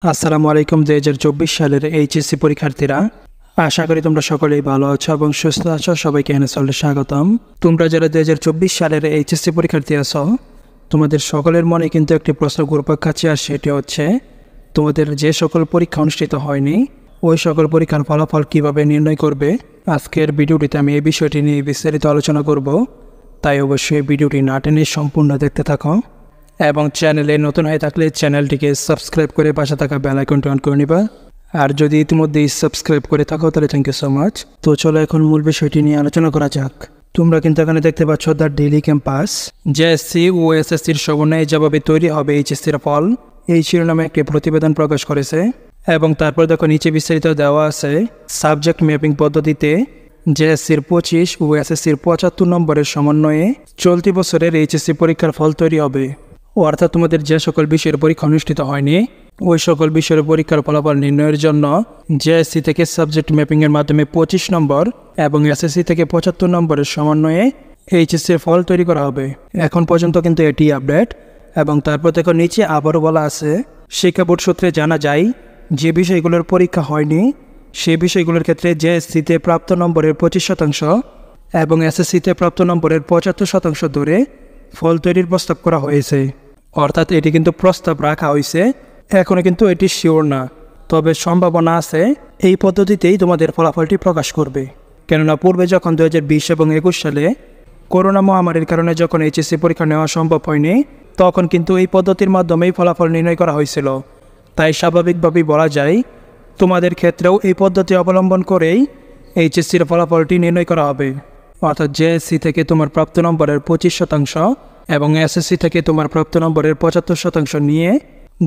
আসসালামু আলাইকুম 2024 সালের এইচএসসি পরীক্ষার্থীরা, আশা করি তোমরা সকলেই ভালো আছো এবং সুস্থ আছো। সবাইকে এনএসএলে স্বাগতম। তোমরা যারা 2024 সালের এইচএসসি পরীক্ষার্থী আছো, তোমাদের সকলের মনে কিন্তু একটি প্রশ্ন ঘুরপাক খাচ্ছে, আর সেটি হচ্ছে তোমাদের যে সকল পরীক্ষা অনুষ্ঠিত হয়নি ওই সকল পরীক্ষার ফলাফল কিভাবে নির্ণয় করবে। আজকের ভিডিওটিতে আমি এই বিষয়টি নিয়ে বিস্তারিত আলোচনা করব, তাই অবশ্যই ভিডিওটি না টেনে সম্পূর্ণ দেখতে থাকো এবং চ্যানেলে নতুন হয়ে থাকলে চ্যানেলটিকে সাবস্ক্রাইব করে পাশে থাকা বেল আইকনটি অন করে নিবা। আর যদি ইতিমধ্যেই সাবস্ক্রাইব করে থাকো তাহলে থ্যাংক ইউ সো মাচ। তো চলো এখন মূল বিষয়টি নিয়ে আলোচনা করা যাক। তোমরা কিন্তু এখানে দেখতে পাচ্ছ দ্য ডেইলি ক্যাম্পাস, জেএসসি ও এসএসসির সমন্বয়ে যেভাবে তৈরি হবে এইচএসসির ফল, এই শিরোনামে একটি প্রতিবেদন প্রকাশ করেছে। এবং তারপর দেখো নিচে বিস্তারিত দেওয়া আছে সাবজেক্ট ম্যাপিং পদ্ধতিতে জেএসসির 25 ও এসএসসির 75 নম্বরের সমন্বয়ে চলতি বছরের এইচএসসি পরীক্ষার ফল তৈরি হবে। অর্থাৎ তোমাদের যে সকল বিষয়ের পরীক্ষা অনুষ্ঠিত হয়নি ওই সকল বিষয়ের পরীক্ষার ফলাফল নির্ণয়ের জন্য জেএসসি থেকে সাবজেক্ট ম্যাপিংয়ের মাধ্যমে 25 নম্বর এবং এসএসসি থেকে 75 নম্বরের সমন্বয়ে এইচএসসির ফল তৈরি করা হবে। এখন পর্যন্ত কিন্তু এটি আপডেট। এবং তারপর দেখো নিচে আবারও বলা আছে, শিক্ষা বোর্ড সূত্রে জানা যায় যে বিষয়গুলোর পরীক্ষা হয়নি সেই বিষয়গুলোর ক্ষেত্রে জেএসসিতে প্রাপ্ত নম্বরের 25% এবং এসএসসিতে প্রাপ্ত নম্বরের 75% ধরে ফল তৈরির প্রস্তাব করা হয়েছে। অর্থাৎ এটি কিন্তু প্রস্তাব রাখা হয়েছে, এখনও কিন্তু এটি শিওর না, তবে সম্ভাবনা আছে এই পদ্ধতিতেই তোমাদের ফলাফলটি প্রকাশ করবে। কেননা পূর্বে যখন 2020 এবং 21 সালে করোনা মহামারীর কারণে যখন এইচএসসি পরীক্ষা নেওয়া সম্ভব হয়নি, তখন কিন্তু এই পদ্ধতির মাধ্যমেই ফলাফল নির্ণয় করা হয়েছিল। তাই স্বাভাবিকভাবেই বলা যায় তোমাদের ক্ষেত্রেও এই পদ্ধতি অবলম্বন করেই এইচএসসির ফলাফলটি নির্ণয় করা হবে। অর্থাৎ জেএসসি থেকে তোমার প্রাপ্ত নম্বরের 25% এবং এসএসসি থেকে তোমার প্রাপ্ত নম্বরের 75% নিয়ে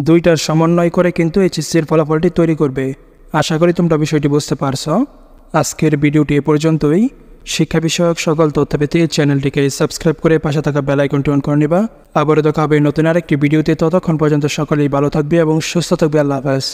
দুইটার সমন্বয় করে কিন্তু এইচএসসির ফলাফলটি তৈরি করবে। আশা করি তোমরা বিষয়টি বুঝতে পারছো। আজকের ভিডিওটি এ পর্যন্তই। শিক্ষা বিষয়ক সকল তথ্য পেতে চ্যানেলটিকে সাবস্ক্রাইব করে পাশে থাকা বেল আইকনটি অন করে নিবা। আবারও দেখা হবে নতুন আরেকটি ভিডিওতে। ততক্ষণ পর্যন্ত সকলেই ভালো থাকবে এবং সুস্থ থাকবে। আল্লাহ হাফেজ।